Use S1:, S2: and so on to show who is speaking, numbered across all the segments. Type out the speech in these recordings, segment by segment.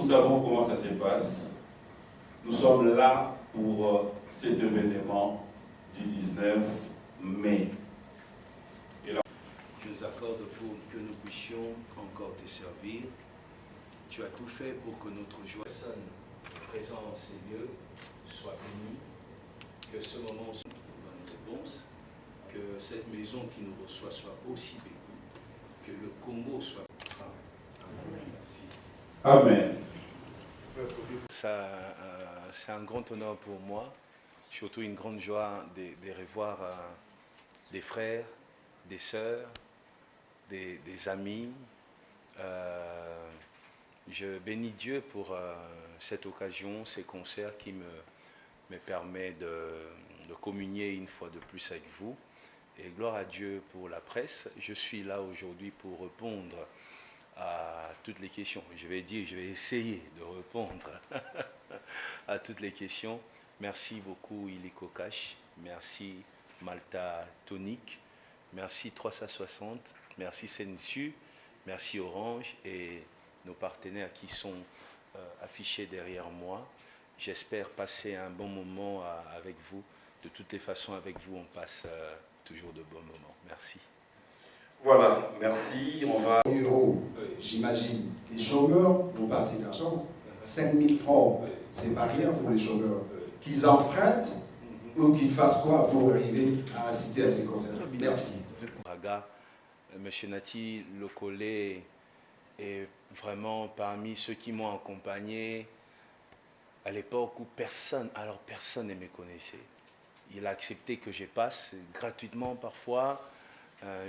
S1: savons comment ça se passe. Nous sommes là pour cet événement du 19 mai.
S2: Tu nous accordes pour que nous puissions encore te servir. Tu as tout fait pour que notre joie présente en ces lieux soit bénie, que ce moment soit une réponse, que cette maison qui nous reçoit soit aussi bénie, que le Congo soit Amen. Merci.
S1: Amen.
S2: C'est un grand honneur pour moi, surtout une grande joie de revoir des frères, des sœurs, des amis. Je bénis Dieu pour cette occasion, ces concerts qui me permettent de communier une fois de plus avec vous. Et gloire à Dieu pour la presse. Je suis là aujourd'hui pour répondre à toutes les questions. Je vais essayer de répondre à toutes les questions. Merci beaucoup Iliko Cash, merci Malta Tonic, merci 360, merci Sensu, merci Orange et nos partenaires qui sont affichés derrière moi. J'espère passer un bon moment avec vous. De toutes les façons, avec vous, on passe toujours de bons moments. Merci.
S1: Voilà, merci. On va...
S3: Euros, j'imagine. Les chômeurs n'ont pas assez d'argent. 5 000 francs, c'est pas rien pour les chômeurs. Qu'ils empruntent ou qu'ils fassent quoi pour arriver à assister à ces concerts. Merci.
S2: Monsieur Nati Lokole est vraiment parmi ceux qui m'ont accompagné à l'époque où personne ne me connaissait. Il a accepté que je passe gratuitement parfois.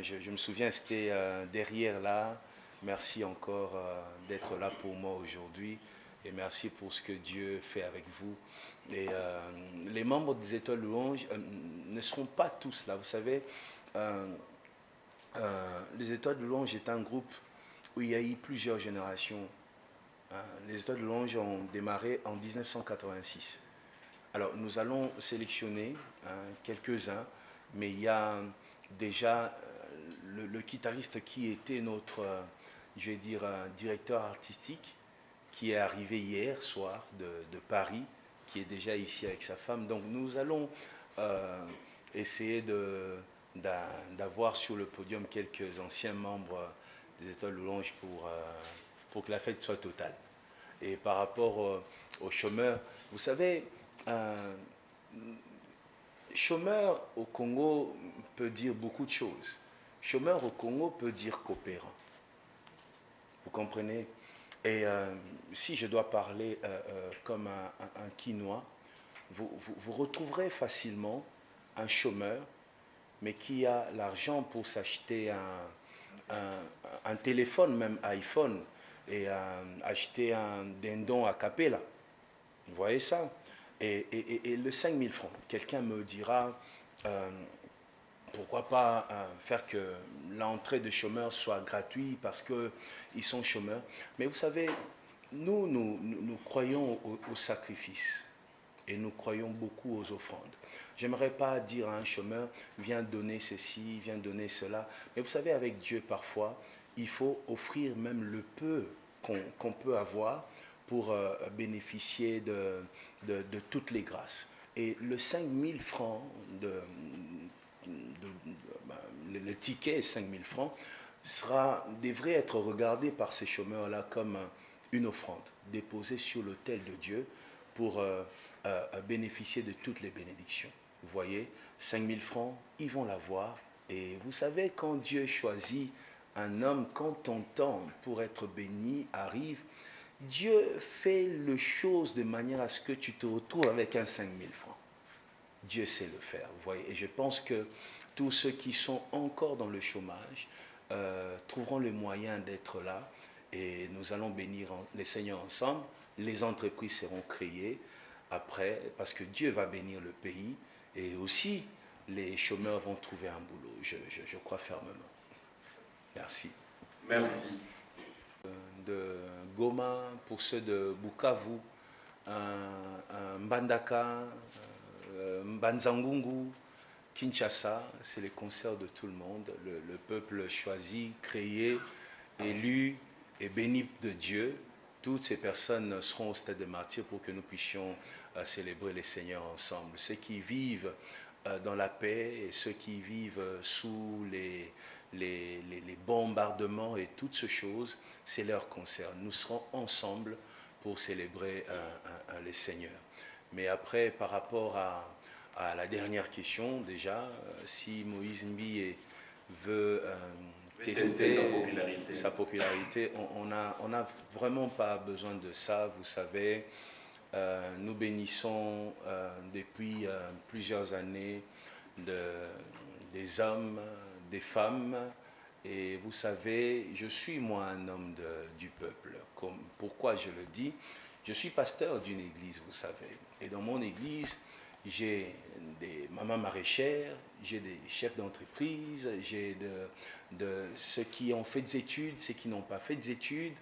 S2: Je me souviens, c'était derrière là. Merci encore d'être là pour moi aujourd'hui. Et merci pour ce que Dieu fait avec vous. Et les membres des Étoiles Louanges ne seront pas tous là. Vous savez, les Étoiles de Louange est un groupe où il y a eu plusieurs générations. Les Étoiles de Louange ont démarré en 1986. Alors, nous allons sélectionner quelques-uns, mais il y a déjà le guitariste qui était notre, je vais dire, directeur artistique, qui est arrivé hier soir de Paris, qui est déjà ici avec sa femme. Donc, nous allons essayer d'avoir sur le podium quelques anciens membres des Étoiles Louanges pour que la fête soit totale. Et par rapport aux chômeurs, vous savez, chômeur au Congo peut dire beaucoup de choses. Chômeur au Congo peut dire coopérant. Vous comprenez? Et si je dois parler comme un Quinois, vous retrouverez facilement un chômeur, mais qui a l'argent pour s'acheter un téléphone, même iPhone, et acheter un dindon à Capella. Vous voyez ça? Et le 5 000 francs, quelqu'un me dira, pourquoi pas faire que l'entrée de chômeurs soit gratuite parce qu'ils sont chômeurs. Mais vous savez, nous croyons au sacrifice et nous croyons beaucoup aux offrandes. J'aimerais pas dire à un chômeur, viens donner ceci, viens donner cela. Mais vous savez, avec Dieu, parfois, il faut offrir même le peu qu'on peut avoir pour bénéficier de toutes les grâces. Et le 5 000 francs, le ticket 5 000 francs, devrait être regardé par ces chômeurs-là comme une offrande déposée sur l'autel de Dieu pour bénéficier de toutes les bénédictions. Vous voyez, 5 000 francs, ils vont l'avoir. Et vous savez, quand Dieu choisit un homme, quand ton temps pour être béni arrive, Dieu fait les choses de manière à ce que tu te retrouves avec un 5 000 francs. Dieu sait le faire, vous voyez. Et je pense que tous ceux qui sont encore dans le chômage trouveront le moyen d'être là. Et nous allons bénir les Seigneurs ensemble. Les entreprises seront créées après, parce que Dieu va bénir le pays. Et aussi, les chômeurs vont trouver un boulot. Je crois fermement. Merci.
S1: Merci.
S2: De Goma, pour ceux de Bukavu, Mbandaka, Mbanzangungu, Kinshasa, c'est les concerts de tout le monde. Le peuple choisi, créé, élu et béni de Dieu toutes ces personnes seront au stade des martyrs pour que nous puissions célébrer les Seigneurs ensemble. Ceux qui vivent dans la paix et ceux qui vivent sous les bombardements et toutes ces choses, c'est leur concert. Nous serons ensemble pour célébrer les Seigneurs. Mais après, par rapport à la dernière question, déjà, si Moïse Mbi veut tester sa popularité, on n'a vraiment pas besoin de ça, vous savez. Nous bénissons depuis plusieurs années des hommes, des femmes, et vous savez, je suis moi un homme du peuple. Pourquoi je le dis? Je suis pasteur d'une église, vous savez, et dans mon église, j'ai des mamans maraîchères, j'ai des chefs d'entreprise, j'ai de ceux qui ont fait des études, ceux qui n'ont pas fait des études,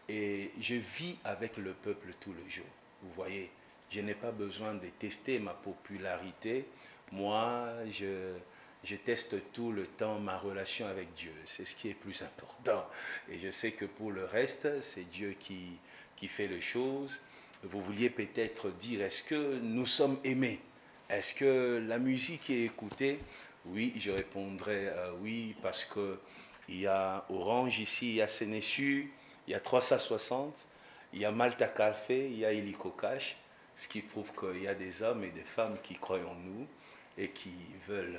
S2: et je vis avec le peuple tout le jour. Vous voyez, je n'ai pas besoin de tester ma popularité. Moi, je teste tout le temps ma relation avec Dieu. C'est ce qui est plus important. Et je sais que pour le reste, c'est Dieu qui fait les choses. Vous vouliez peut-être dire, est-ce que nous sommes aimés? Est-ce que la musique est écoutée? Oui, je répondrai oui, parce qu'il y a Orange ici, il y a Sénéchu, il y a 360, il y a Malta Café, il y a Illico Cash, ce qui prouve qu'il y a des hommes et des femmes qui croient en nous et qui veulent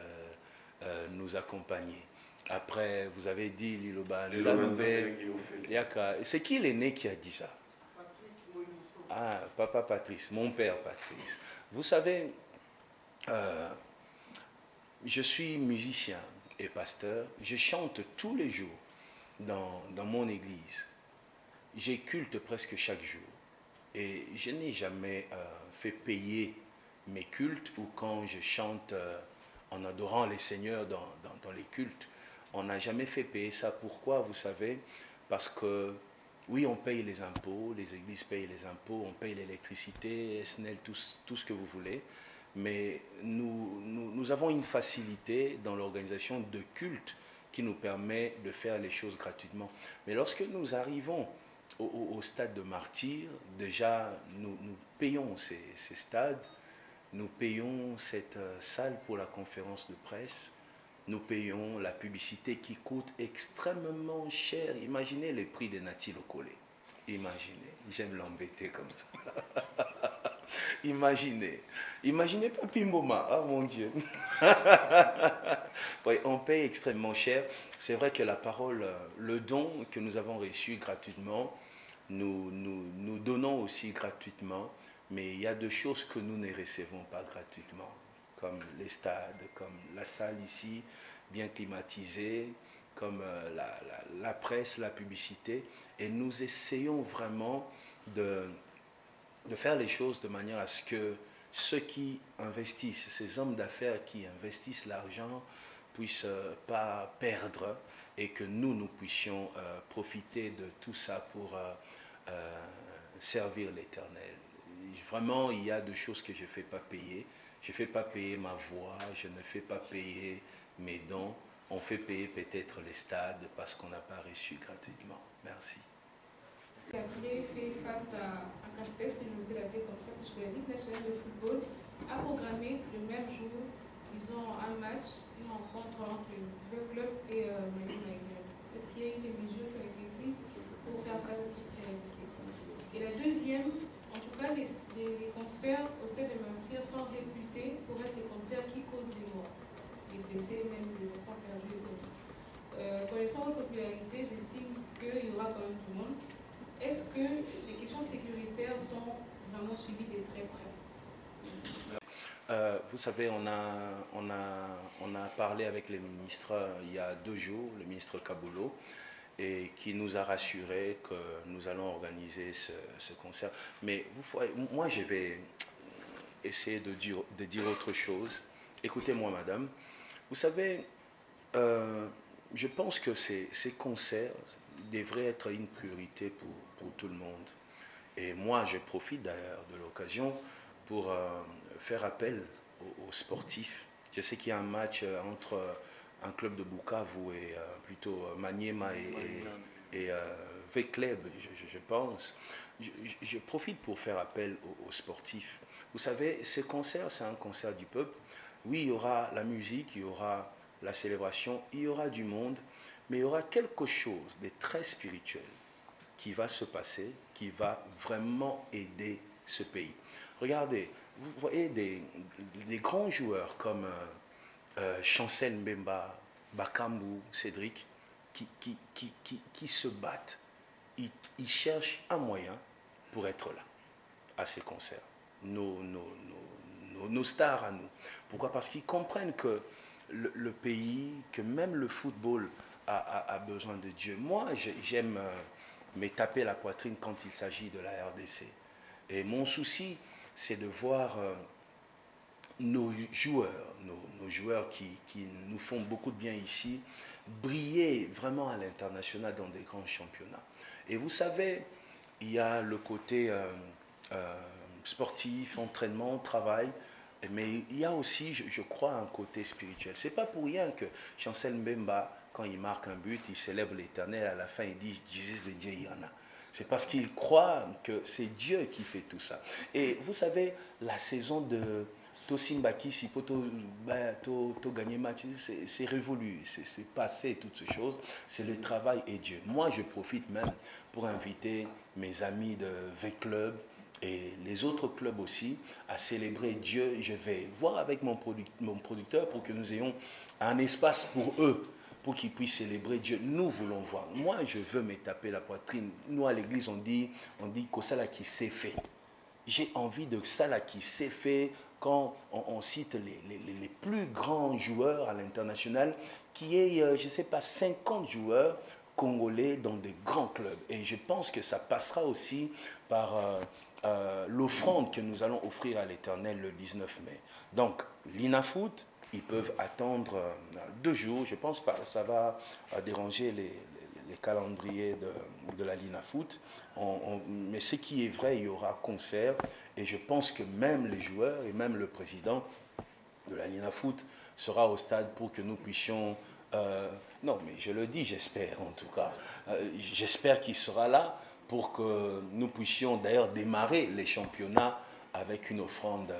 S2: nous accompagner. Après, vous avez dit Liloba, c'est qui l'aîné qui a dit ça? Ah, papa Patrice, mon père Patrice. Vous savez, je suis musicien et pasteur, je chante tous les jours dans mon église. J'ai culte presque chaque jour et je n'ai jamais fait payer mes cultes ou quand je chante en adorant les seigneurs dans les cultes. On n'a jamais fait payer ça. Pourquoi? Vous savez, parce que oui, on paye les impôts, les églises payent les impôts, on paye l'électricité, SNEL, tout ce que vous voulez, mais nous avons une facilité dans l'organisation de cultes qui nous permet de faire les choses gratuitement. Mais lorsque nous arrivons au stade de martyr, déjà nous payons ces stades, nous payons cette salle pour la conférence de presse, nous payons la publicité qui coûte extrêmement cher. Imaginez les prix des Nati Lokole. Imaginez, j'aime l'embêter comme ça. Imaginez pas Pimboma, ah mon Dieu. Oui, on paye extrêmement cher. C'est vrai que la parole, le don que nous avons reçu gratuitement, nous donnons aussi gratuitement, mais il y a deux choses que nous ne recevons pas gratuitement, comme les stades, comme la salle ici, bien climatisée, comme la presse, la publicité, et nous essayons vraiment de faire les choses de manière à ce que ceux qui investissent, ces hommes d'affaires qui investissent l'argent, puissent pas perdre et que nous puissions profiter de tout ça pour servir l'Éternel. Vraiment, il y a deux choses que je ne fais pas payer. Je ne fais pas payer ma voix, je ne fais pas payer mes dons. On fait payer peut-être les stades parce qu'on n'a pas reçu gratuitement. Merci.
S4: Quartier fait face à un casse-tête, je vais l'appeler comme ça, puisque la Ligue nationale de football a programmé le même jour, ils ont un match, une rencontre entre le Veu Club et Mali United. Est-ce qu'il y a eu des mesures qui ont été prises pour faire face à cette réalité? Et la deuxième, en tout cas, les concerts au Stade des Martyrs sont réputés pour être des concerts qui causent des morts, des blessés, même des enfants perdus et autres. Connaissant votre popularité, j'estime qu'il y aura quand même tout le monde. Est-ce que les questions sécuritaires sont vraiment suivies de très près?
S2: Vous savez, on a parlé avec les ministres il y a 2 jours, le ministre Kaboulou, et qui nous a rassuré que nous allons organiser ce concert. Mais moi, je vais essayer de dire autre chose. Écoutez-moi, madame. Vous savez, je pense que ces concerts devraient être une priorité pour tout le monde. Et moi, je profite d'ailleurs de l'occasion pour faire appel aux sportifs. Je sais qu'il y a un match entre un club de Bukavu et plutôt Maniema et Vecleb, je pense. Je profite pour faire appel aux sportifs. Vous savez, ce concert, c'est un concert du peuple. Oui, il y aura la musique, il y aura la célébration, il y aura du monde, mais il y aura quelque chose de très spirituel qui va se passer, qui va vraiment aider ce pays. Regardez, vous voyez des grands joueurs comme Chancel Mbemba, Bakambu, Cédric, qui se battent. Ils cherchent un moyen pour être là, à ces concerts. Nos stars à nous. Pourquoi? Parce qu'ils comprennent que le pays, que même le football a besoin de Dieu. Moi, j'aime me taper la poitrine quand il s'agit de la RDC. Et mon souci, c'est de voir nos joueurs qui nous font beaucoup de bien ici, briller vraiment à l'international dans des grands championnats. Et vous savez, il y a le côté sportif, entraînement, travail, mais il y a aussi, je crois, un côté spirituel. C'est pas pour rien que Chancel Mbemba, quand il marque un but, il célèbre l'Éternel, à la fin il dit « Jésus de Dieu, il y en a ». C'est parce qu'il croit que c'est Dieu qui fait tout ça. Et vous savez, la saison de Tosimbaki, si to gagner match, c'est révolu, c'est passé, toutes ces choses. C'est le travail et Dieu. Moi, je profite même pour inviter mes amis de V-Club et les autres clubs aussi à célébrer Dieu. Je vais voir avec mon producteur pour que nous ayons un espace pour eux, pour qu'ils puissent célébrer Dieu. Nous voulons voir. Moi, je veux me taper la poitrine. Nous, à l'église, on dit que ça là qui s'est fait. J'ai envie de ça là qui s'est fait quand on cite les plus grands joueurs à l'international, qui est, je ne sais pas, 50 joueurs congolais dans des grands clubs. Et je pense que ça passera aussi par l'offrande que nous allons offrir à l'Éternel le 19 mai. Donc, l'INAFOOT, ils peuvent attendre 2 jours. Je pense pas ça va déranger les calendriers de la LINAFOOT. Mais ce qui est vrai, il y aura concert. Et je pense que même les joueurs et même le président de la LINAFOOT sera au stade pour que nous puissions... non, mais je le dis, j'espère en tout cas. J'espère qu'il sera là pour que nous puissions d'ailleurs démarrer les championnats avec une offrande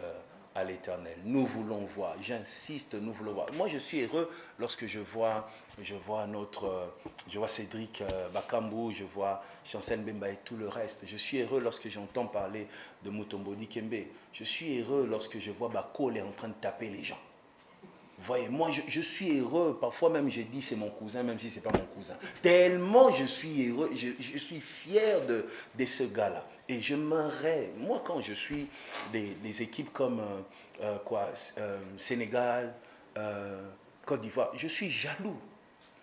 S2: à l'Éternel. Nous voulons voir, j'insiste, nous voulons voir. Moi, je suis heureux lorsque je vois Cédric Bakambu, je vois Chancel Mbemba et tout le reste. Je suis heureux lorsque j'entends parler de Mutombo Dikembe. Je suis heureux lorsque je vois Bakole en train de taper les gens. Vous voyez, moi, je suis heureux. Parfois même, je dis c'est mon cousin, même si ce n'est pas mon cousin. Tellement je suis heureux, je suis fier de ce gars-là. Et je m'aimerais, moi, quand je suis des équipes comme Sénégal, Côte d'Ivoire, je suis jaloux.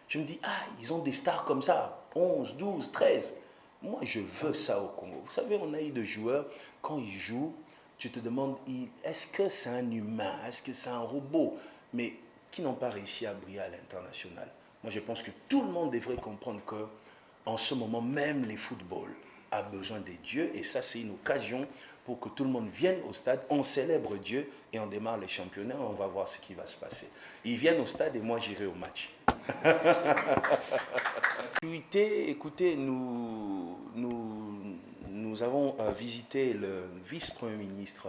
S2: Je me dis, ils ont des stars comme ça, 11, 12, 13. Moi, je veux ça au Congo. Vous savez, on a eu des joueurs, quand ils jouent, tu te demandes, est-ce que c'est un humain, est-ce que c'est un robot, mais qui n'ont pas réussi à briller à l'international. Moi, je pense que tout le monde devrait comprendre qu'en ce moment, même les footballs a besoin des dieux, et ça, c'est une occasion pour que tout le monde vienne au stade, on célèbre Dieu, et on démarre les championnats, on va voir ce qui va se passer. Ils viennent au stade, et moi, j'irai au match. Écoutez, nous avons visité le vice-premier ministre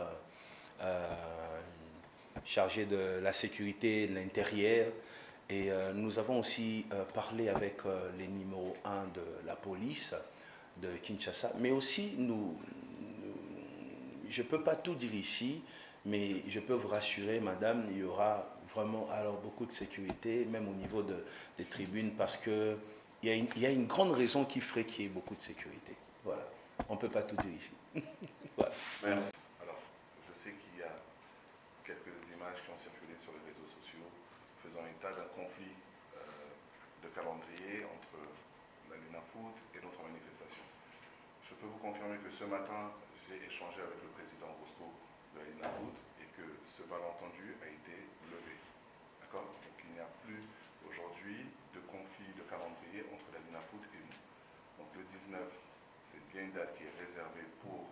S2: chargé de la sécurité, de l'intérieur, et nous avons aussi parlé avec les numéros 1 de la police de Kinshasa, mais aussi je ne peux pas tout dire ici, mais je peux vous rassurer, madame, il y aura vraiment alors beaucoup de sécurité, même au niveau des tribunes, parce qu'il y a une grande raison qui ferait qu'il y ait beaucoup de sécurité. Voilà, on ne peut pas tout dire ici. Voilà.
S1: Merci.
S5: Alors, je sais qu'il y a quelques images qui ont circulé sur les réseaux sociaux faisant état d'un conflit de calendrier entre la LINAFOOT et notre manifestation. Je peux vous confirmer que ce matin, j'ai échangé avec le président Bosco de la LINAFOOT et que ce malentendu a été levé. D'accord? Donc il n'y a plus aujourd'hui de conflit de calendrier entre la LINAFOOT et nous. Donc le 19, c'est bien une date qui est réservée pour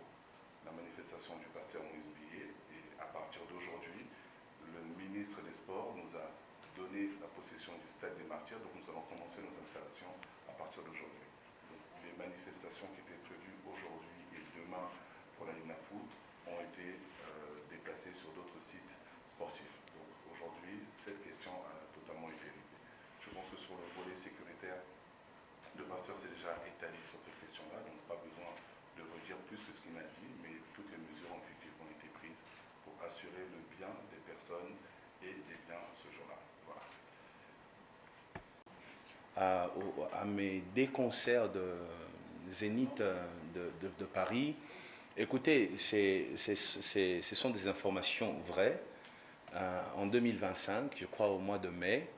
S5: la manifestation du pasteur Moïse Billet, et à partir d'aujourd'hui, le ministre des Sports nous a donner la possession du stade des Martyrs. Donc nous allons commencer nos installations à partir d'aujourd'hui. Les manifestations qui étaient prévues aujourd'hui et demain pour la Lina Foot ont été déplacées sur d'autres sites sportifs. Donc aujourd'hui, cette question a totalement été réglée. Je pense que sur le volet sécuritaire, le pasteur s'est déjà étalé sur cette question-là, donc pas besoin de redire plus que ce qu'il m'a dit, mais toutes les mesures ont effectivement été prises pour assurer le bien des personnes et des biens ce jour-là. Voilà.
S2: À mes deux concerts de Zénith de Paris, écoutez, ce sont des informations vraies. En 2025, je crois au mois de mai.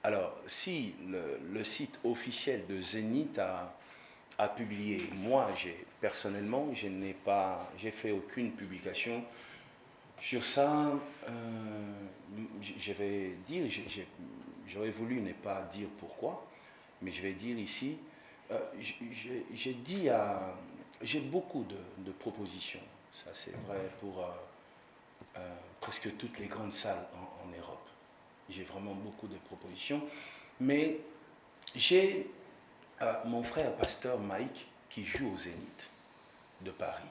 S2: Alors, si le site officiel de Zénith a publié, moi, personnellement, j'ai fait aucune publication sur ça. Je vais dire, j'aurais voulu ne pas dire pourquoi, mais je vais dire ici, j'ai beaucoup de propositions, ça c'est vrai pour presque toutes les grandes salles en Europe. J'ai vraiment beaucoup de propositions, mais j'ai mon frère pasteur Mike qui joue au Zénith de Paris.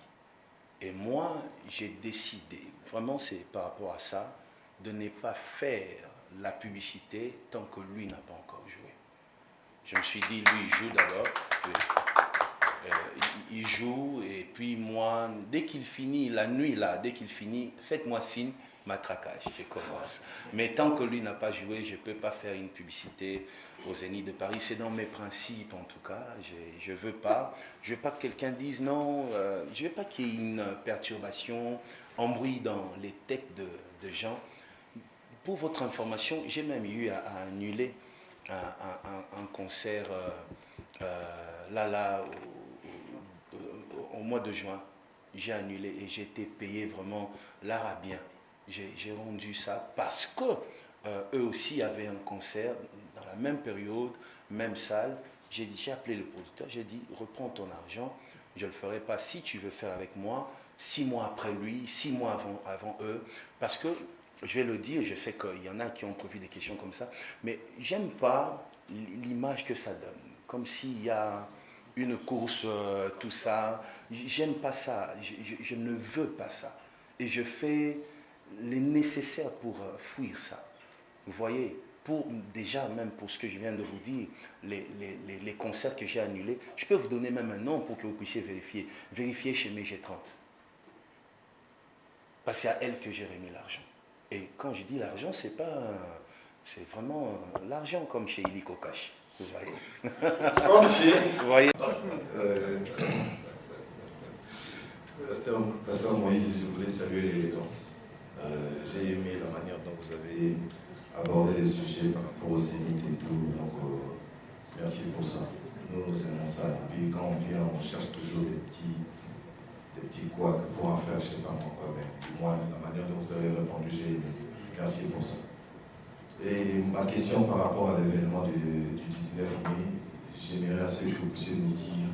S2: Et moi, j'ai décidé, vraiment c'est par rapport à ça, de ne pas faire la publicité tant que lui n'a pas encore joué. Je me suis dit, lui, il joue d'abord. Il joue, et puis moi, dès qu'il finit, la nuit là, dès qu'il finit, faites-moi signe, matraquage, je commence. Mais tant que lui n'a pas joué, je ne peux pas faire une publicité au Zénith de Paris. C'est dans mes principes en tout cas. Je ne veux pas que quelqu'un dise non, je ne veux pas qu'il y ait une perturbation, un bruit dans les têtes de gens. Pour votre information, j'ai même eu à annuler un concert au mois de juin. J'ai annulé et j'ai été payé vraiment l'arabien. J'ai rendu ça parce que eux aussi avaient un concert dans la même période, même salle. J'ai appelé le producteur, j'ai dit reprends ton argent, je ne le ferai pas si tu veux faire avec moi, 6 mois après lui, 6 mois avant eux, parce que je vais le dire, je sais qu'il y en a qui ont prévu des questions comme ça, mais j'aime pas l'image que ça donne, comme s'il y a une course, tout ça. J'aime pas ça, je ne veux pas ça. Et je fais les nécessaires pour fuir ça. Vous voyez, déjà même pour ce que je viens de vous dire, les concerts que j'ai annulés, je peux vous donner même un nom pour que vous puissiez vérifier. Vérifiez chez mes G30. Parce que c'est à elle que j'ai remis l'argent. Et quand je dis l'argent, c'est vraiment l'argent comme chez Illiko Cash. Vous voyez. Vous voyez.
S6: Pasteur Moïse, je voulais saluer l'élégance. J'ai aimé la manière dont vous avez abordé les sujets par rapport au Zénith et tout. Donc, merci pour ça. Nous aimons ça. Et puis quand on vient, on cherche toujours des petits couacs pour en faire, je ne sais pas moi quoi, mais du moins, la manière dont vous avez répondu, j'ai aimé. Merci pour ça. Et ma question par rapport à l'événement du 19 mai, j'aimerais assez que vous puissiez nous dire,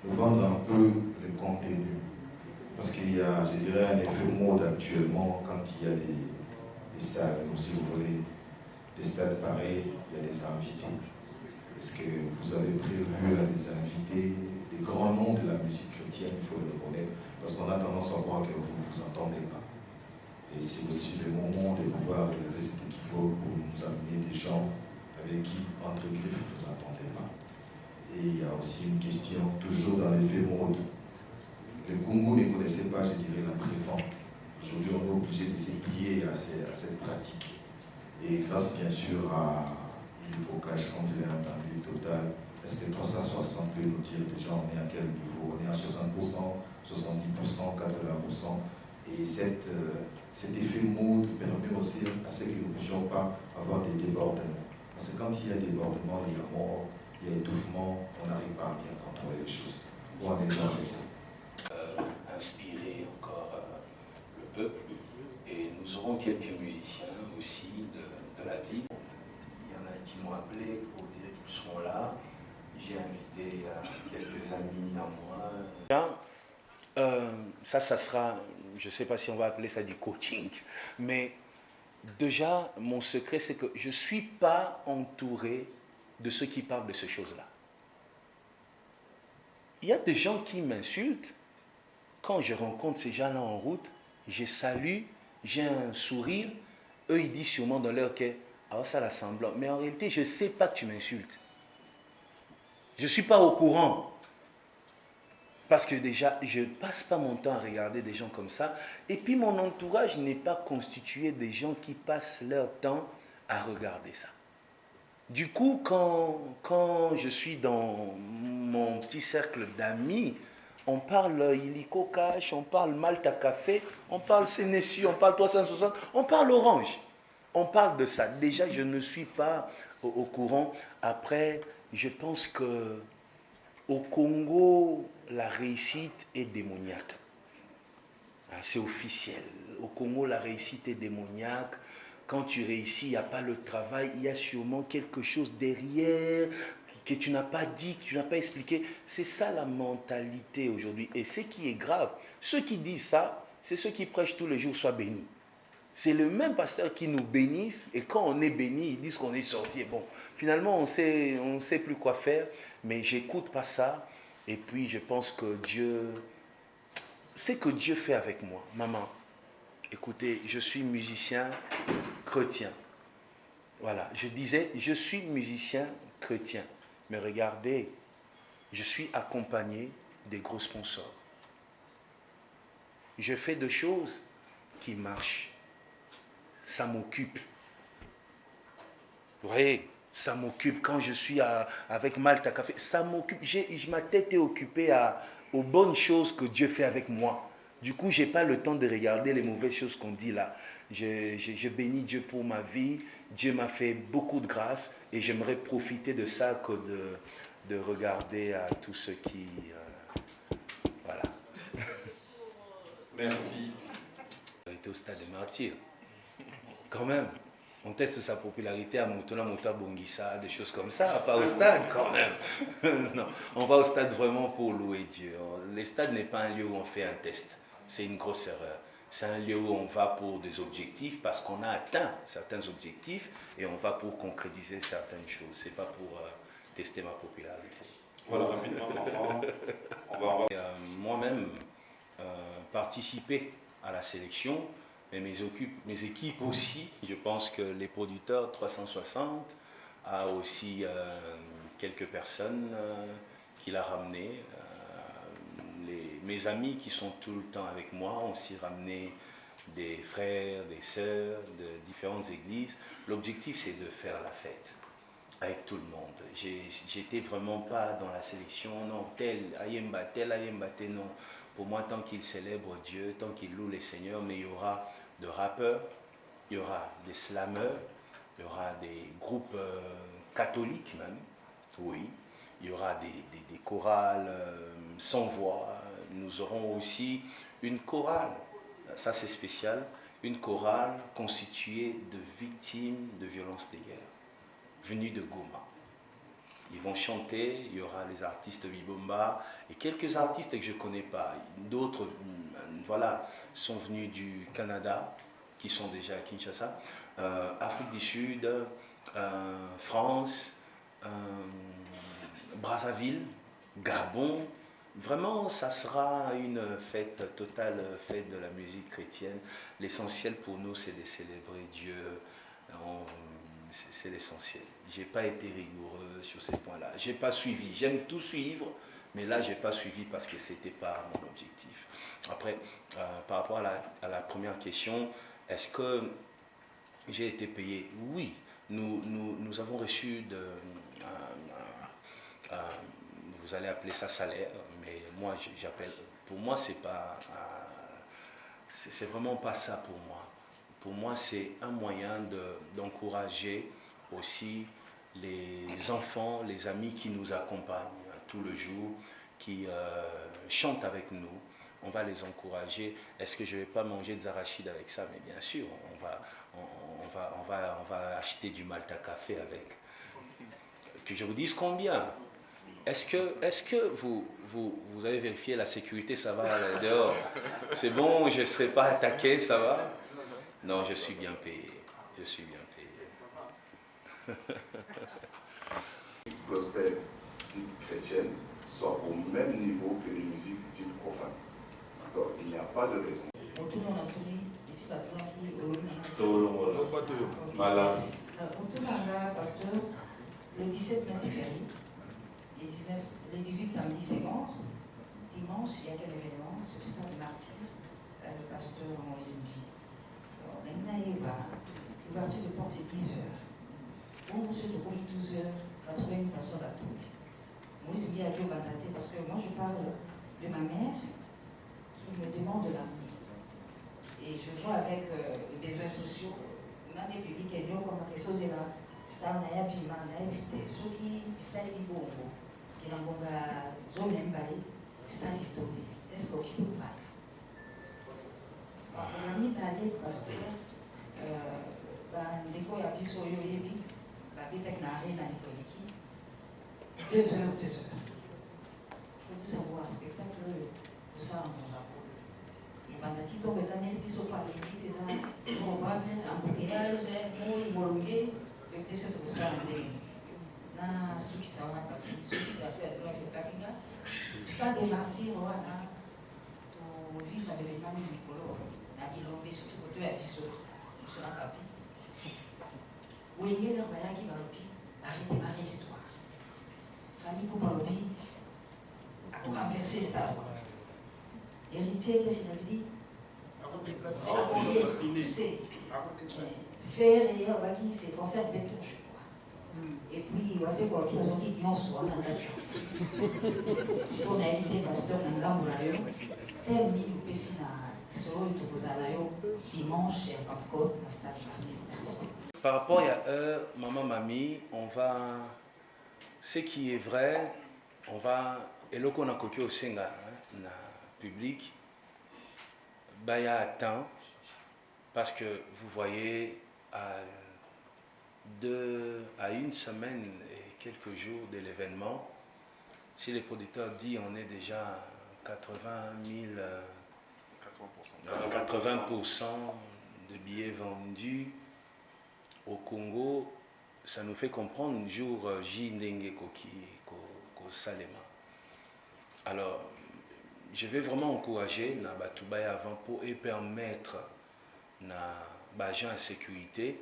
S6: nous vendre un peu le contenu. Parce qu'il y a, je dirais, un effet mode actuellement quand il y a des salles, ou si vous voulez, des stades pareils, il y a des invités. Est-ce que vous avez prévu des invités, des grands noms de la musique chrétienne, il faut le reconnaître, parce qu'on a tendance à croire que vous ne vous entendez pas. Et c'est aussi le moment de pouvoir relever cet équivoque pour nous amener des gens avec qui, entre griffes, vous ne vous entendez pas. Et il y a aussi une question, toujours dans l'effet mode. Le Congo ne connaissait pas, je dirais, la prévente. Aujourd'hui, on est obligé de se plier à cette pratique. Et grâce, bien sûr, à Illiko Cash, comme je l'ai entendu, total, est-ce que 360 peut nous dire déjà on est à quel niveau? On est à 60%, 70%, 80%. Et cet effet mode permet aussi à ce que nous ne puissions pas avoir des débordements. Parce que quand il y a débordement, il y a mort, il y a étouffement, on n'arrive pas à bien contrôler les choses. Où on est dans avec ça?
S2: Inspirer encore le peuple. Et nous aurons quelques musiciens aussi de la ville. Il y en a qui m'ont appelé pour dire qu'ils seront là. J'ai invité quelques amis à moi. Ça sera, je ne sais pas si on va appeler ça du coaching, mais Déjà, mon secret, c'est que je ne suis pas entouré de ceux qui parlent de ces choses-là. Il y a des gens qui m'insultent. Quand je rencontre ces gens-là en route, je salue, j'ai un sourire. Eux, ils disent sûrement dans leur cœur, ah, ça la semblant. Mais en réalité, je ne sais pas que tu m'insultes. Je ne suis pas au courant. Parce que déjà, je ne passe pas mon temps à regarder des gens comme ça. Et puis, mon entourage n'est pas constitué des gens qui passent leur temps à regarder ça. Du coup, quand je suis dans mon petit cercle d'amis, on parle illico cash, on parle Malta Café, on parle Sénessu, on parle 360, on parle Orange. On parle de ça. Déjà, je ne suis pas au courant. Après, je pense que au Congo, la réussite est démoniaque. C'est officiel. Au Congo, la réussite est démoniaque. Quand tu réussis, il n'y a pas le travail, il y a sûrement quelque chose derrière que tu n'as pas dit, que tu n'as pas expliqué. C'est ça la mentalité aujourd'hui. Et ce qui est grave, ceux qui disent ça, c'est ceux qui prêchent tous les jours, soient bénis. C'est le même pasteur qui nous bénisse, et quand on est béni, ils disent qu'on est sorcier. Bon, finalement, on sait plus quoi faire, mais j'écoute pas ça, et puis je pense que Dieu, c'est que Dieu fait avec moi. Maman, écoutez, je suis musicien chrétien. Voilà, je disais, je suis musicien chrétien, mais regardez, je suis accompagné des gros sponsors. Je fais des choses qui marchent. Ça m'occupe. Vous voyez, ça m'occupe. Quand je suis avec Malta Café, ça m'occupe. Ma tête est occupée aux bonnes choses que Dieu fait avec moi. Du coup, je n'ai pas le temps de regarder les mauvaises choses qu'on dit là. Je bénis Dieu pour ma vie. Dieu m'a fait beaucoup de grâce et j'aimerais profiter de ça que de regarder à tous ceux qui... voilà.
S1: Merci.
S2: Il était au stade des martyrs. Quand même, on teste sa popularité à Moutouna, Mouta Bongissa, des choses comme ça, pas au stade quand même. Non, on va au stade vraiment pour louer Dieu. Le stade n'est pas un lieu où on fait un test, c'est une grosse erreur. C'est un lieu où on va pour des objectifs parce qu'on a atteint certains objectifs et on va pour concrétiser certaines choses. C'est pas pour tester ma popularité.
S1: Voilà, rapidement, enfant, on va...
S2: Moi-même, participer à la sélection, mais mes équipes aussi. Je pense que les producteurs 360 a aussi quelques personnes qui l'ont ramené. Mes amis qui sont tout le temps avec moi ont aussi ramené des frères, des sœurs de différentes églises. L'objectif, c'est de faire la fête avec tout le monde. J'étais vraiment pas dans la sélection, non, tel Ayemba, non. Pour moi, tant qu'il célèbre Dieu, tant qu'il loue les seigneurs, mais il y aura de rappeurs, il y aura des slameurs, il y aura des groupes catholiques même, oui, il y aura des chorales sans voix, nous aurons aussi une chorale, ça c'est spécial, une chorale constituée de victimes de violences de guerre, venues de Goma. Ils vont chanter, il y aura les artistes Bibomba et quelques artistes que je ne connais pas. D'autres, voilà, sont venus du Canada, qui sont déjà à Kinshasa, Afrique du Sud, France, Brazzaville, Gabon. Vraiment, ça sera une fête totale, fête de la musique chrétienne. L'essentiel pour nous, c'est de célébrer Dieu. C'est l'essentiel. Je n'ai pas été rigoureux sur ces points-là. Je n'ai pas suivi. J'aime tout suivre, mais là, je n'ai pas suivi parce que ce n'était pas mon objectif. Après, par rapport à la première question, est-ce que j'ai été payé? Oui. Nous avons reçu vous allez appeler ça salaire, mais moi, pour moi, c'est vraiment pas ça pour moi. Pour moi, c'est un moyen d'encourager aussi les enfants, les amis qui nous accompagnent tout le jour, qui chantent avec nous. On va les encourager. Est-ce que je ne vais pas manger des arachides avec ça? Mais bien sûr, on va acheter du Malta Café avec. Que je vous dise combien? Est-ce que vous avez vérifié la sécurité? Ça va dehors? C'est bon, je ne serai pas attaqué, ça va? Non, je suis bien payé. Je suis bien payé.
S5: Gospel dite chrétienne soit au même niveau que les musiques dites profanes. D'accord? Il n'y a pas de raison.
S1: Malade.
S7: Parce que le 17 mai c'est férié, les 18 samedi c'est mort, dimanche il y a quel événement? C'est le stade de martyr, le pasteur Moïse Mbi. Alors, l'ouverture de porte c'est 10h. Bon, monsieur de 12h, 80 personnes à toutes. Moïse Mbi a dit au Bataté parce que moi je parle de ma mère qui me demande de l'amener. Et je vois avec les besoins sociaux, on a des publics et nous, comme quelque chose est là. C'est un ayabima, ayabité, ceux qui savent les bonbons, qui n'ont pas zone emballé, c'est un victoire. Est-ce qu'on peut pas? On a mis balai parce que l'école a bis au yoyebi, la bête n'a rien à l'école. 2 heures. Je veux savoir, spectacle, tout ça en mon rapport. Et pendant que tu as bis au palais, les gens, probablement, embouteillage, mots, immolongué, le déchet de ça en délire. Na ceux qui sont là, ceux qui passent à la Katinga, stade de martyr, pour vivre avec les mamans Nicolo, na Bilombe, surtout pour deux habitants, ils sont là, papi. Où est leur baïa qui va le pied, à redémarrer l'histoire. Famille pour Palopi, à renverser cette arbre. Héritier, qu'est-ce qu'il avait dit? C'est faire et c'est concert de touche. Et puis, c'est pour les gens qui ont soit dans la nature. Si on a évité pasteur dans l'ambulaire, terminé le Pessina, solo et tout dimanche et à Pentecôte, dans le stade mardi. Merci.
S2: Par rapport à maman, mamie, on va. Ce qui est vrai, on va. Et là qu'on a coqué au Sénat, dans le public, il y a temps, parce que vous voyez, à une semaine et quelques jours de l'événement, si les producteurs disent on est déjà à 80% de billets vendus au Congo, ça nous fait comprendre un jour J Ndenge ko Salema. Alors, je vais vraiment encourager na Batubaya avant pour et permettre na bagent en sécurité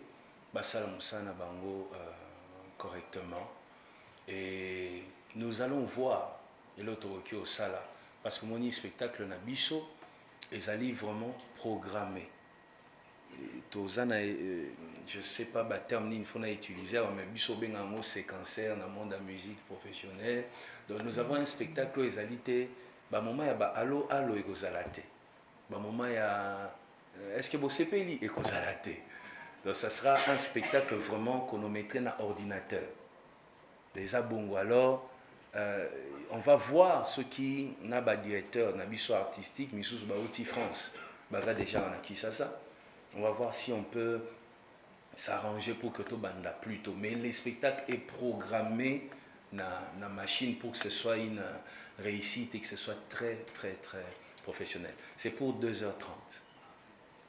S2: basala musana bango correctement, et nous allons voir l'autre au sala parce que mon spectacle na biso ezali vraiment programmé. Je sais pas le terme il faut utiliser, mais biso bengango séquenceur dans le monde de la musique professionnelle. Donc nous avons un spectacle ezalité ba moment ya ba allo ekozalate ba moment ya est-ce que vous savez ekozalate. Donc ça sera un spectacle vraiment qu'on nous mettrait dans l'ordinateur. Des abongos. Alors, on va voir ce qui n'a pas directeur, n'a pas artistique, mais sous Baouti France. Baza déjà on a qui ça. On va voir si on peut s'arranger pour que tout banda plus tôt. Mais le spectacle est programmé dans la machine pour que ce soit une réussite et que ce soit très, très, très professionnel. C'est pour 2h30.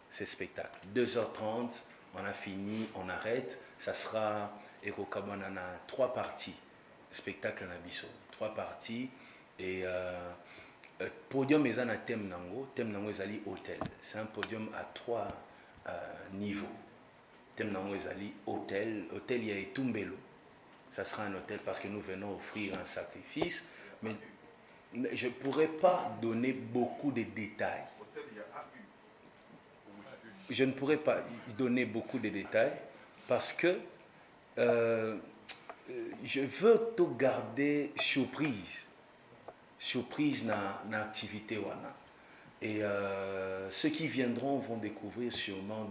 S2: Ce spectacle. 2h30. On a fini, on arrête. Ça sera Ekokabanana 3 parties. Spectacle Nabiso. 3 parties. Et podium est un thème nango. Thème nango est ali hôtel. C'est un podium à 3 niveaux. Thème nango est ali hôtel. Hôtel, il y a Tumbelo. Ça sera un hôtel parce que nous venons offrir un sacrifice. Mais je ne pourrais pas donner beaucoup de détails. Je ne pourrais pas donner beaucoup de détails parce que je veux tout garder surprise dans l'activité wana. Et ceux qui viendront vont découvrir sûrement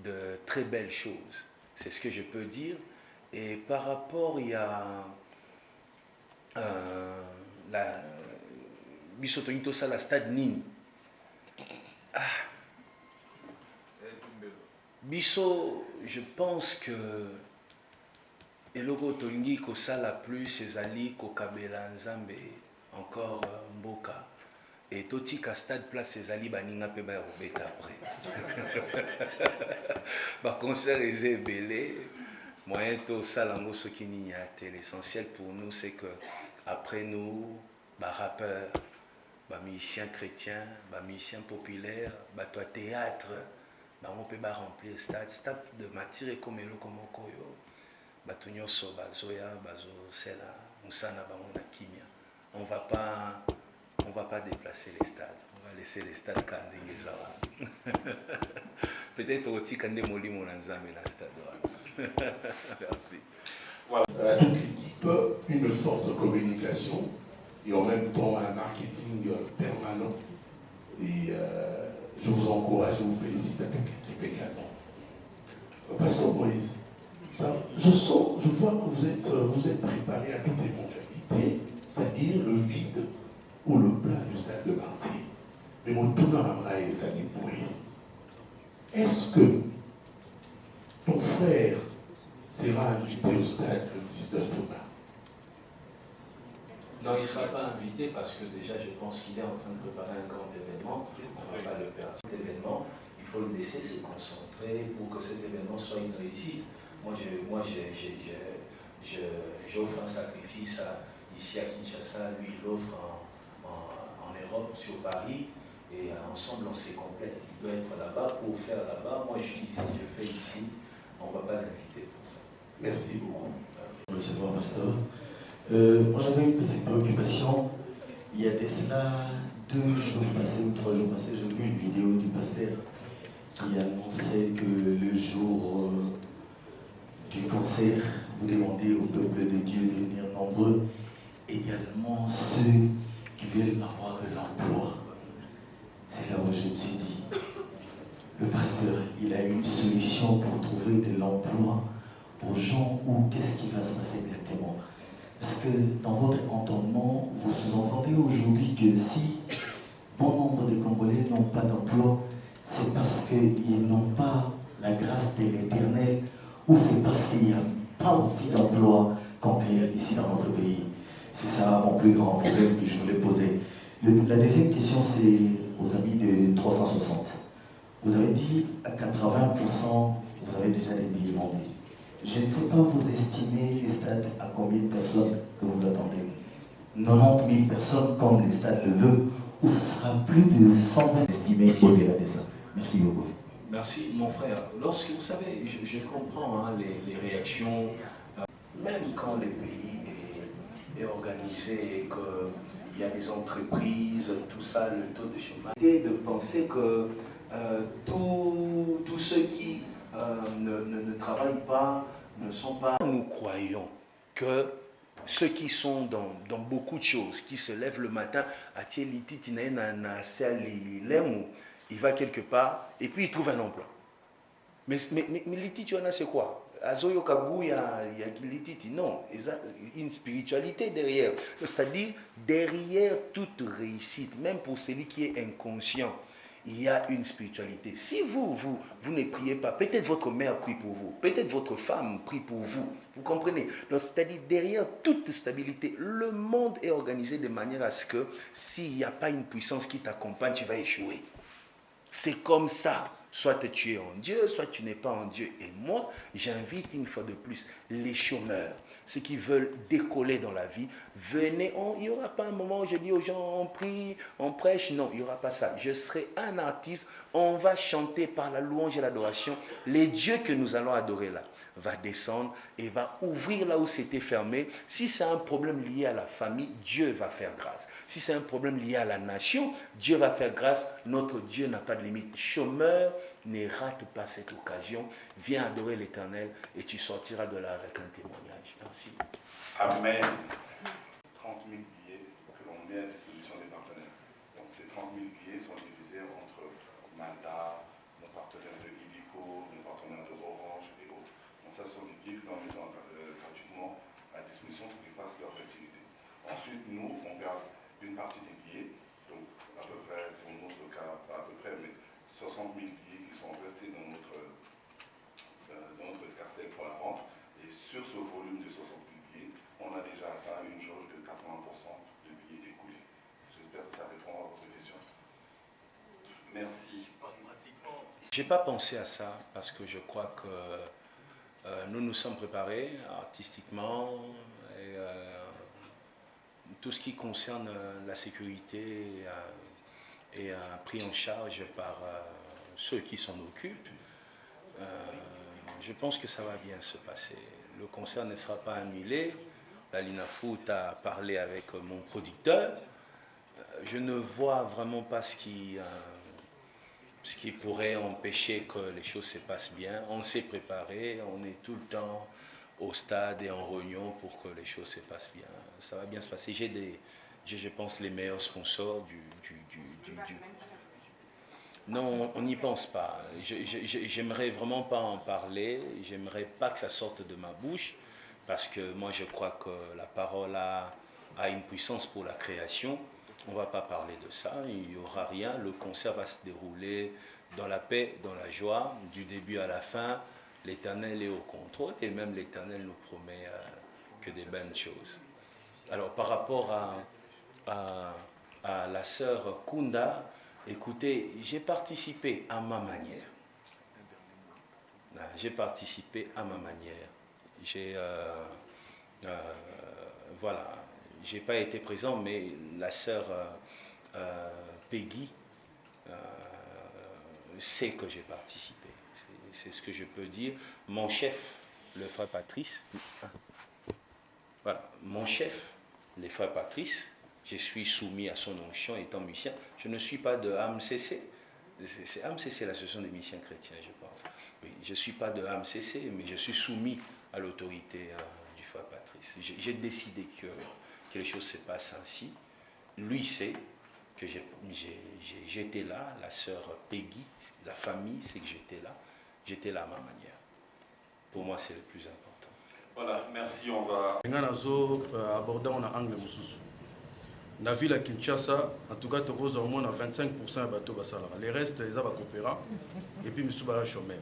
S2: de très belles choses. C'est ce que je peux dire. Et par rapport, il y a la Bisotonito Sala Stade Nini. Biso, je pense que eloko tolingi kosala plus ezali kokabela nzambe encore mboka Et totika stade place ezali baninga pe ba robeta après. Ba concert est belé. Moyen to salango ce qui n'y a été. L'essentiel pour nous c'est que après nous, ba rappeurs, ba musiciens chrétiens, ba musiciens populaires, ba toi théâtre, ba on peut ba remplir stade de matière comme le comme koyo. Ba tunyo so ba zoya, ba zo sela, musana ba on kimia. On va pas déplacer les stades. On va laisser les stades Kandengezawa. Peut-être aussi Kande Moli Monanzame la stade. Merci.
S8: Voilà. À toute l'équipe, une forte communication et en même temps un marketing permanent. Et je vous encourage et vous félicite à toute l'équipe également. Pasteur Moïse, ça, je vois que vous êtes préparé à toute éventualité, c'est-à-dire le vide ou le plat du stade de Martyr. Mais mon tour dans la main est est-ce que ton frère sera invité au stade le 19 mars?
S2: Non, il ne sera pas invité parce que déjà je pense qu'il est en train de préparer un grand événement. On ne va pas le perdre. Cet événement, il faut le laisser se concentrer pour que cet événement soit une réussite. Moi, j'offre un sacrifice ici à Kinshasa, lui il offre en Europe, sur Paris. Et ensemble, on se complète. Il doit être là-bas pour faire là-bas. Moi, je suis ici, je fais ici. On ne va pas l'inviter pour ça.
S8: Merci beaucoup.
S9: Recevoir pasteur. Moi, j'avais une petite préoccupation. Il y a de cela 2 jours passés ou 3 jours passés, j'ai vu une vidéo du pasteur qui annonçait que le jour du concert, vous demandez au peuple de Dieu de venir nombreux, également ceux qui veulent avoir de l'emploi. C'est là où je me suis dit, le pasteur, il a une solution pour trouver de l'emploi aux gens, ou qu'est-ce qui va se passer exactement? Parce que dans votre entendement, vous sous-entendez aujourd'hui que si bon nombre de Congolais n'ont pas d'emploi, c'est parce qu'ils n'ont pas la grâce de l'Éternel, ou c'est parce qu'il n'y a pas aussi d'emploi concret ici dans notre pays. C'est ça mon plus grand problème que je voulais poser. La deuxième question, c'est aux amis de 360. Vous avez dit à 80%, vous avez déjà des billets vendus. Je ne sais pas vous estimer les stades à combien de personnes que vous attendez. 90 000 personnes comme les stades le veulent, ou ce sera plus de 120 estimés au-delà de ça. Merci beaucoup.
S2: Merci mon frère. Lorsque vous savez, je comprends les réactions, même quand le pays est organisé et qu'il y a des entreprises, tout ça, le taux de chômage, de penser que tous ceux qui ne travaillent pas ne sont pas. Nous croyons que ceux qui sont dans beaucoup de choses, qui se lèvent le matin, il va quelque part et puis il trouve un emploi. Mais l'ititi, c'est quoi? Azoyo Kabou, il y a l'ititi. Non, il y a une spiritualité derrière. C'est-à-dire, derrière toute réussite, même pour celui qui est inconscient, il y a une spiritualité. Si vous ne priez pas, peut-être votre mère prie pour vous, peut-être votre femme prie pour vous. Vous comprenez? Donc, c'est-à-dire, derrière toute stabilité, le monde est organisé de manière à ce que s'il n'y a pas une puissance qui t'accompagne, tu vas échouer. C'est comme ça. Soit tu es en Dieu, soit tu n'es pas en Dieu. Et moi, j'invite une fois de plus les chômeurs, ceux qui veulent décoller dans la vie, venez. Il n'y aura pas un moment où je dis aux gens, on prie, on prêche. Non, il n'y aura pas ça. Je serai un artiste, on va chanter par la louange et l'adoration. Les dieux que nous allons adorer là va descendre et va ouvrir là où c'était fermé. Si c'est un problème lié à la famille, Dieu va faire grâce. Si c'est un problème lié à la nation, Dieu va faire grâce. Notre Dieu n'a pas de limite. Chômeur, ne rate pas cette occasion. Viens adorer l'Éternel et tu sortiras de là avec un témoignage. Merci.
S1: Amen.
S5: 30 000 billets que l'on met à disposition des partenaires. Donc ces 30 000 billets sont divisés entre Malta, nos partenaires de Illico, nos partenaires de Orange et autres. Donc ça, ce sont des billets que nous mettons gratuitement à disposition pour qu'ils fassent leurs activités. Ensuite, nous, on garde une partie des billets, donc à peu près, pour notre cas, pas à peu près, mais 60 000 billets qui sont restés dans notre escarcelle pour la vente. Et sur ce volume de 60 000 billets, on a déjà atteint une jauge de 80% de billets écoulés. J'espère que ça répond à votre question.
S2: J'ai pas pensé à ça parce que je crois que nous nous sommes préparés artistiquement et tout ce qui concerne la sécurité est pris en charge par ceux qui s'en occupent. Je pense que ça va bien se passer. Le concert ne sera pas annulé. La Lina Foot a parlé avec mon producteur. Je ne vois vraiment pas ce qui pourrait empêcher que les choses se passent bien. On s'est préparé, on est tout le temps au stade et en réunion pour que les choses se passent bien. Ça va bien se passer. J'ai, je pense, les meilleurs sponsors du... Non, on n'y pense pas. J'aimerais vraiment pas en parler. J'aimerais pas que ça sorte de ma bouche parce que moi je crois que la parole a une puissance pour la création. On ne va pas parler de ça, il n'y aura rien. Le concert va se dérouler dans la paix, dans la joie, du début à la fin. L'Éternel est au contrôle et même l'Éternel nous promet que des bonnes choses. Alors par rapport à la sœur Kunda, écoutez, j'ai participé à ma manière. J'ai participé à ma manière. Voilà. J'ai pas été présent, mais la sœur Peggy sait que j'ai participé. C'est ce que je peux dire. Mon chef, le frère Patrice, voilà, mon chef, le frère Patrice, je suis soumis à son onction étant musicien. Je ne suis pas de AMCC. C'est AMCC, l'association des musiciens chrétiens, je pense. Oui, je ne suis pas de AMCC, mais je suis soumis à l'autorité du frère Patrice. J'ai décidé que les choses se passent ainsi. Lui sait que j'étais là, la sœur Peggy, la famille sait que j'étais là à ma manière. Pour moi, c'est le plus important.
S1: Voilà, merci, on va...
S10: aborder un angle mususu. Na ville à Kinshasa, en tout cas, tu as au moins 25% de bateaux basalara. Les restes, ils ont coopérants et puis ils sont chômeurs.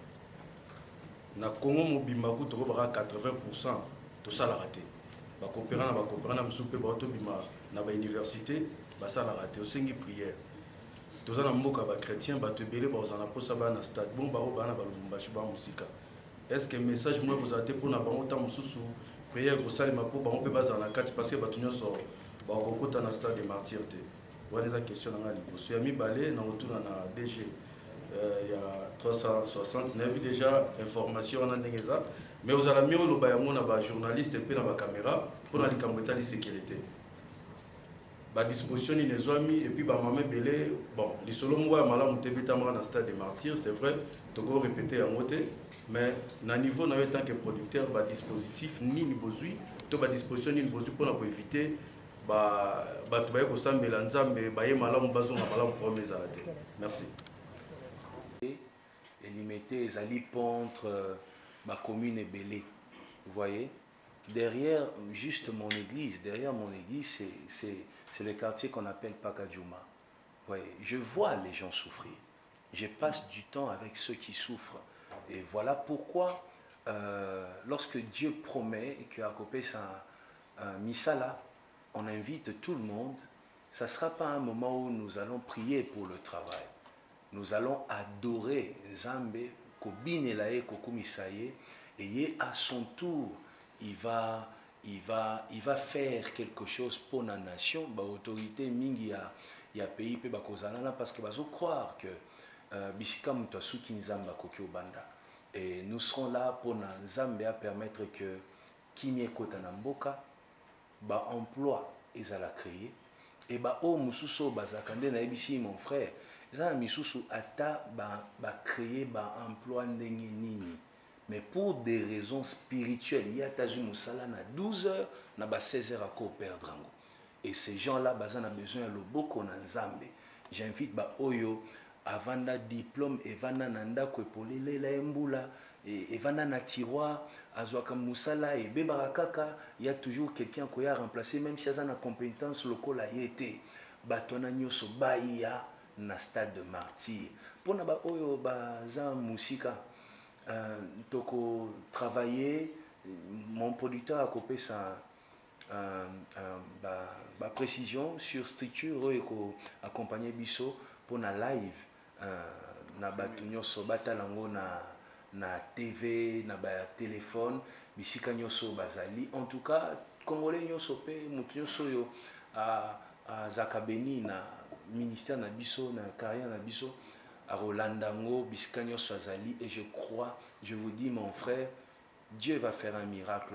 S10: Na Congo Mobimaku, tu as 80% de salaire. Les coopérants, na msupe bateau bima na ba université, basalara te osengi prière. Tous les mboka ba chrétien bateau belé ba ozana posa ba na stade bon ba na ba lumbashi ba musika. Est-ce que message moi vous avez pour na bango ta mususu prière ko salima po ba on peut bazana kati parce que batu nyoso ba kokota na stade des martyrs te. Voilà les questions na liboso. Yami balé na retourna na DG. Il y a 369 déjà information en ndengeza mais vous allez mieux le bayamo na ba journaliste et puis na ba caméra pour la likamweta de sécurité. Ba disposition ni les amis et puis ba maman belé bon les solo moi malamu te betama na stade des martyrs c'est vrai to go répéter en moté mais na niveau na tant que producteur ba dispositif ni bozui to ba disposition ni bozui pour éviter ba to ba ko sambela nzambe ba ye malamu bazonga malamu promesa te. Merci.
S2: Et limiter les alliés contre ma commune et Bélé. Vous voyez, derrière juste mon église, c'est le quartier qu'on appelle Pakadjouma. Vous voyez, je vois les gens souffrir. Je passe du temps avec ceux qui souffrent. Et voilà pourquoi, lorsque Dieu promet qu'à Copé un Misala, on invite tout le monde, ça ne sera pas un moment où nous allons prier pour le travail. Nous allons adorer Zambé, Kobinelae, Kokumisaye, et à son tour, il va faire quelque chose pour la nation, l'autorité mingi ya pays pe bakozalana parce que bazo croire que bisika mutu asuki nzamba koki obanda. Et nous serons là pour na Zambé à permettre que kimie kota na mboka ba emploi ezala créer et ba o mususo bazakande na ebisi mon frère. Ça misusu ata ba créer ba emploi ndenge nini. Mais pour des raisons spirituelles, il y a Tazu Moussala na 12 heures, na ba 16 heures à perdre. Et ces gens-là, bazan a besoin de beaucoup na Nzambe. J'invite ba oyo avanda diplôme et vanda nanda ko polele la embula et vanda na tiroir azwaka Moussala et bebarakaka, il y a toujours quelqu'un qui a remplacé même si ça na compétence locale a été batona nyoso baïa na stade de martyr. Pour na ba oyo bazan musika toko travailler, mon producteur a coupé sa précision sur structure et accompagner Bisso pour la live na bato nyonso batalango na TV, na ba téléphone, bisika nyonso bazali. En tout cas, Congolais nyonso pe mutu nyonso yo a zakabeni na ministère na biso na carrière na biso a Rolandango bisika nyonso azali, et je crois, je vous dis mon frère, Dieu va faire un miracle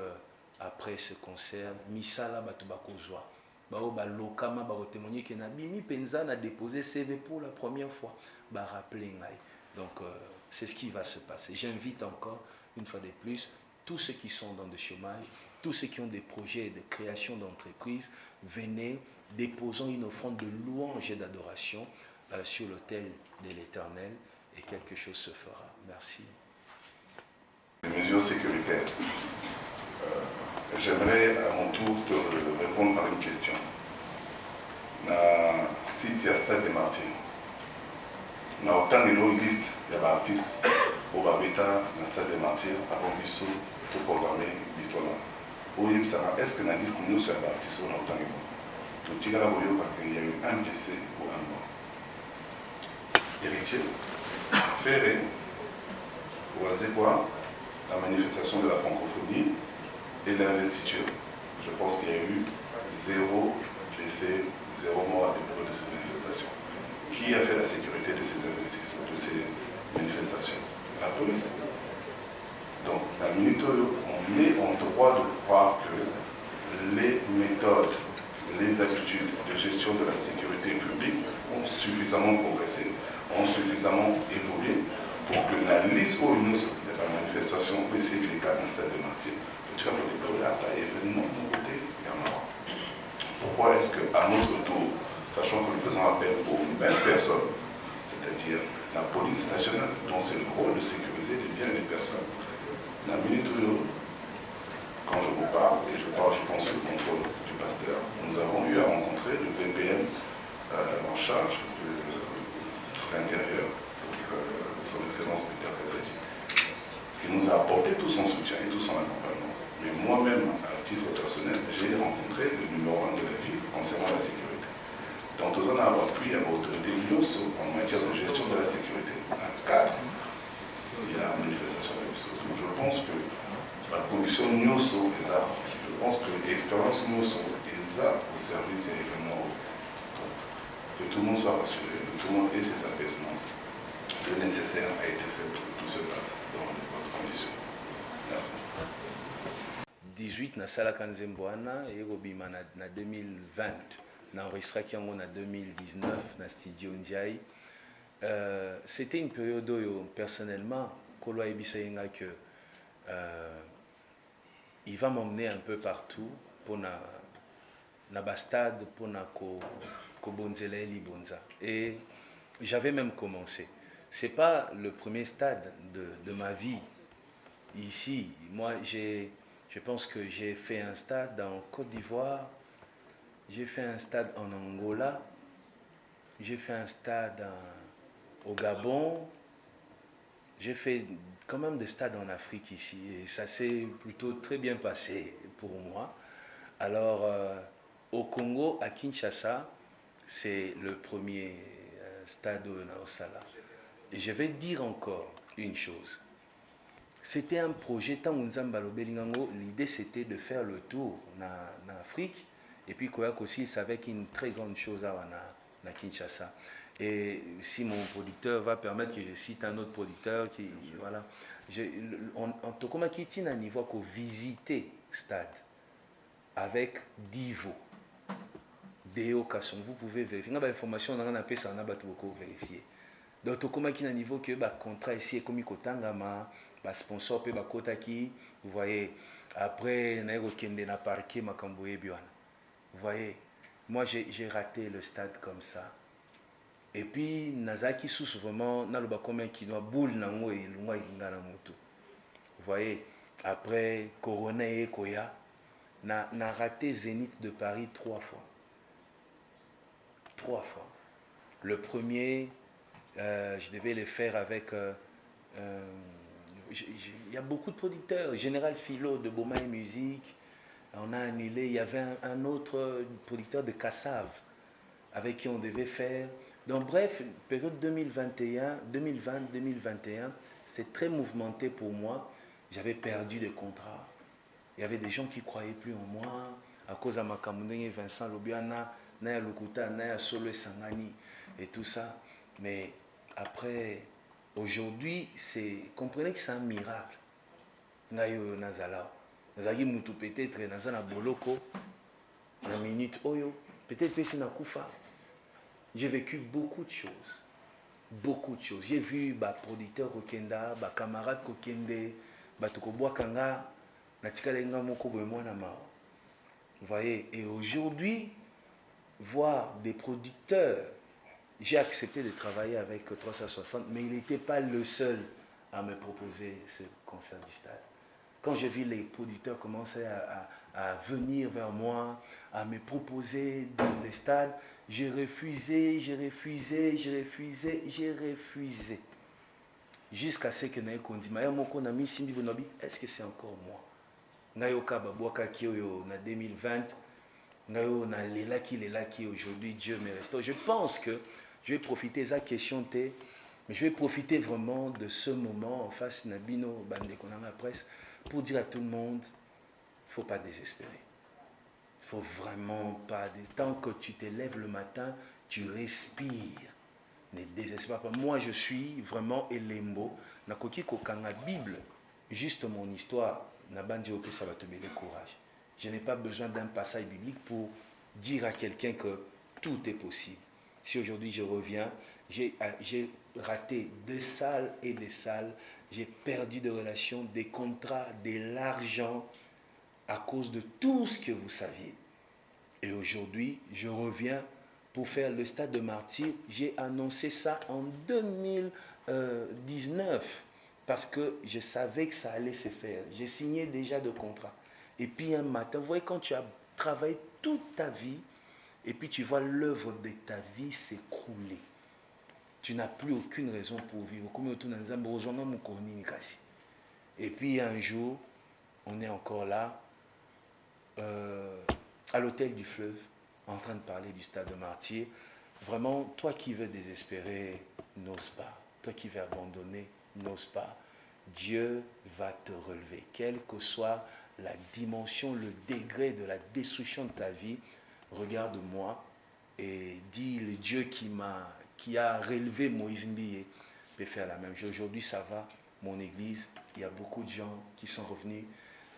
S2: après ce concert. Misala bato bakozwa. Bao balokama ba témoigner que na bimi penza na déposé CV pour la première fois. Ba rappeler ngai. Donc c'est ce qui va se passer. J'invite encore une fois de plus tous ceux qui sont dans le chômage, tous ceux qui ont des projets de création d'entreprise, venez, déposons une offrande de louange et d'adoration sur l'autel de l'Éternel, et quelque chose se fera. Merci.
S5: Les mesures sécuritaires. J'aimerais à mon tour te répondre par une question. Na site ya Stade des Martyrs, na autant de liste ya ba artistes au babeta na Stade des Martyrs avant biso tout programmer l'histoire. Est-ce que na liste nous sur ba artistes on a autant de tout tigala boyo parce qu'il y a eu un blessé ou un mort. Héritier, Ferré, quoi, la manifestation de la francophonie et l'investiture. Je pense qu'il y a eu 0 blessé, 0 mort à dépôt de cette manifestation. Qui a fait la sécurité de ces investissements, de ces manifestations? La police. Donc, la minute où on est en droit de croire que les méthodes, les habitudes de gestion de la sécurité publique ont suffisamment progressé, ont suffisamment évolué pour que la liste au nous de la manifestation puisse les cas dans Stade des Martyrs. Tu as déployé à ta événement nouveauté, il y en a. Pourquoi est-ce qu'à notre tour, sachant que nous faisons appel aux mêmes personnes, c'est-à-dire la police nationale, dont c'est le rôle de sécuriser les biens des personnes, la minute où, quand je vous parle, et je parle, je pense, le contrôle du pasteur, nous avons eu à rencontrer le VPN en charge de l'intérieur, son excellence Peter Kazadi, qui nous a apporté tout son soutien et tout son accompagnement. Mais moi-même, à titre personnel, j'ai rencontré le numéro 1 de la ville concernant la sécurité. Donc, nous en avons appuyé à l'autorité UNOSO en matière de gestion de la sécurité. Dans le cadre, il y a la manifestation de l'UNOSO. Je pense que la commission UNOSO est là. Je pense que l'expérience UNOSO est là au service des événements. Donc, que tout le monde soit rassuré, que tout le monde ait ses apaisements. Le nécessaire a été fait pour que tout se passe dans les bonnes conditions. Merci.
S2: 18 na sala kanzemboana et robima na 2020 na enregistraki yango na 2019 na studio Ndiaye. C'était une période où personnellement Kolo ayebisa yenga que il va m'emmener un peu partout pour na bastade pour na ko bonzela libonza, et j'avais même commencé. C'est pas le premier stade de ma vie ici. Moi je pense que j'ai fait un stade en Côte d'Ivoire, j'ai fait un stade en Angola, j'ai fait un stade au Gabon, j'ai fait quand même des stades en Afrique ici, et ça s'est plutôt très bien passé pour moi. Alors au Congo, à Kinshasa, c'est le premier stade de Naosala. Et je vais dire encore une chose. C'était un projet, tant l'idée c'était de faire le tour en Afrique, et puis Koyak aussi, il savait qu'il y a une très grande chose à Kinshasa. Et si mon producteur va permettre que je cite un autre producteur, qui, voilà, en tout cas, qui tient un niveau qu'on visiter stade avec Divo, Deo Kasson, vous pouvez vérifier. Il y a des informations, on a appelé ça, on a beaucoup vérifier. Donc, tout comme il y a un niveau que le contrat ici est comme Kotangama, le sponsor peut Kotaki, vous voyez. Après, on a eu un parquet Makamboé Biwan. Vous voyez, moi j'ai raté le stade comme ça. Et puis, Nazaki sous vraiment, na le bakomé qui doit boule nango et l'unga ingana mutu. Vous voyez, après Corona et Koya, na raté Zénith de Paris 3 fois. 3 fois. Le premier, je devais le faire avec. Il y a beaucoup de producteurs. Général Philo de Boma et Musique, on a annulé. Il y avait un autre producteur de Kassav avec qui on devait faire Donc bref, période 2021, 2020, 2021, c'est très mouvementé pour moi. J'avais perdu des contrats. Il y avait des gens qui ne croyaient plus en moi à cause de Makamundenge, Vincent Lobiana, Naya Lukuta, Naya Solo Sangani et tout ça. Mais après, aujourd'hui, comprenez que c'est un miracle. Nayo Nazala. Nazagi Moutou peut-être, Nazana Boloko, la minute Oyo, peut-être que c'est Nakoufa. J'ai vécu beaucoup de choses. Beaucoup de choses. J'ai vu bah, producteur Kokenda, bah, camarade Kokende, bah, Tokoboa Kanga, Natikalenga Moko Boemwana Mao. Vous voyez, et aujourd'hui, voir des producteurs, j'ai accepté de travailler avec 360, mais il n'était pas le seul à me proposer ce concert du stade. Quand j'ai vu les producteurs commencer à venir vers moi, à me proposer dans les stades, j'ai refusé. Jusqu'à ce que Naye Kondi, est-ce que c'est encore moi? Nayoka Babouaka Kyoyo na 2020, Nayo na Lelaki aujourd'hui, Dieu me restaure. Je pense que je vais profiter de la question, mais je vais profiter vraiment de ce moment en face de Nabino, Bandekonanga Presse, pour dire à tout le monde, il ne faut pas désespérer. Il ne faut vraiment pas. Tant que tu te lèves le matin, tu respires. Ne désespère pas. Moi, je suis vraiment Elembo. Nakoki Kokanga Bible, juste mon histoire. Nabandi Ope, ça va te donner courage. Je n'ai pas besoin d'un passage biblique pour dire à quelqu'un que tout est possible. Si aujourd'hui je reviens, j'ai raté des salles et des salles, j'ai perdu des relations, des contrats, de l'argent à cause de tout ce que vous saviez. Et aujourd'hui, je reviens pour faire le stade de Martyrs. J'ai annoncé ça en 2019 parce que je savais que ça allait se faire. J'ai signé déjà de contrat. Et puis un matin, vous voyez, quand tu as travaillé toute ta vie, et puis tu vois l'œuvre de ta vie s'écrouler. Tu n'as plus aucune raison pour vivre. Et puis un jour, on est encore là, à l'hôtel du Fleuve, en train de parler du stade de Martyrs. Vraiment, toi qui veux désespérer, n'ose pas. Toi qui veux abandonner, n'ose pas. Dieu va te relever. Quelle que soit la dimension, le degré de la destruction de ta vie, regarde-moi et dis le Dieu qui a relevé Moïse Mbiye peut faire la même chose. Aujourd'hui, ça va, mon église, il y a beaucoup de gens qui sont revenus.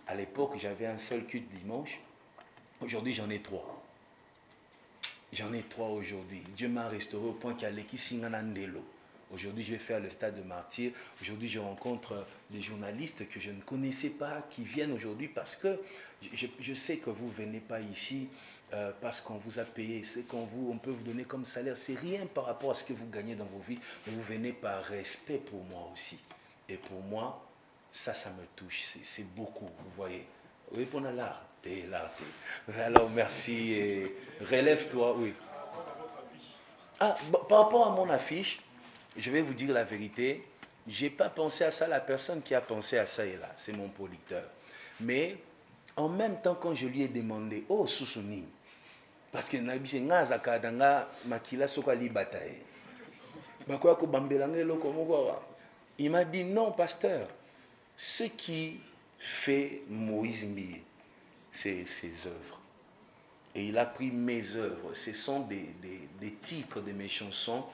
S2: À l'époque, j'avais un seul culte dimanche. Aujourd'hui, j'en ai 3. J'en ai 3 aujourd'hui. Dieu m'a restauré au point qu'il y a l'équipe Singanandelo. Aujourd'hui, je vais faire le stade de Martyrs. Aujourd'hui, je rencontre des journalistes que je ne connaissais pas, qui viennent aujourd'hui parce que je sais que vous ne venez pas ici parce qu'on vous a payé. Ce qu'on peut vous donner comme salaire, c'est rien par rapport à ce que vous gagnez dans vos vies. Mais vous venez par respect pour moi aussi. Et pour moi, ça me touche. C'est beaucoup, vous voyez. Oui, pour l'art. T'es là. Alors, merci. Et relève-toi, oui. Ah, par rapport à mon affiche, je vais vous dire la vérité, je n'ai pas pensé à ça, la personne qui a pensé à ça est là, c'est mon producteur. Mais en même temps, quand je lui ai demandé, oh, Sousouni, parce que il m'a dit, non, pasteur, ce qui fait Moïse Mbiye, c'est ses œuvres. Et il a pris mes œuvres, ce sont des titres de mes chansons.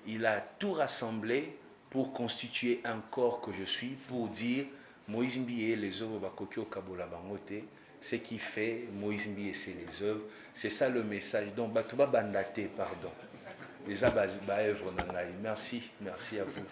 S2: Il a tout rassemblé pour constituer un corps que je suis, pour dire Moïse Mbiye, les œuvres Bakokyo Kabola Bangote, ce qui fait Moïse Mbiye, c'est les œuvres. C'est ça le message. Donc, Batuba Bandate, pardon. Les œuvres Nangaï. Merci à vous.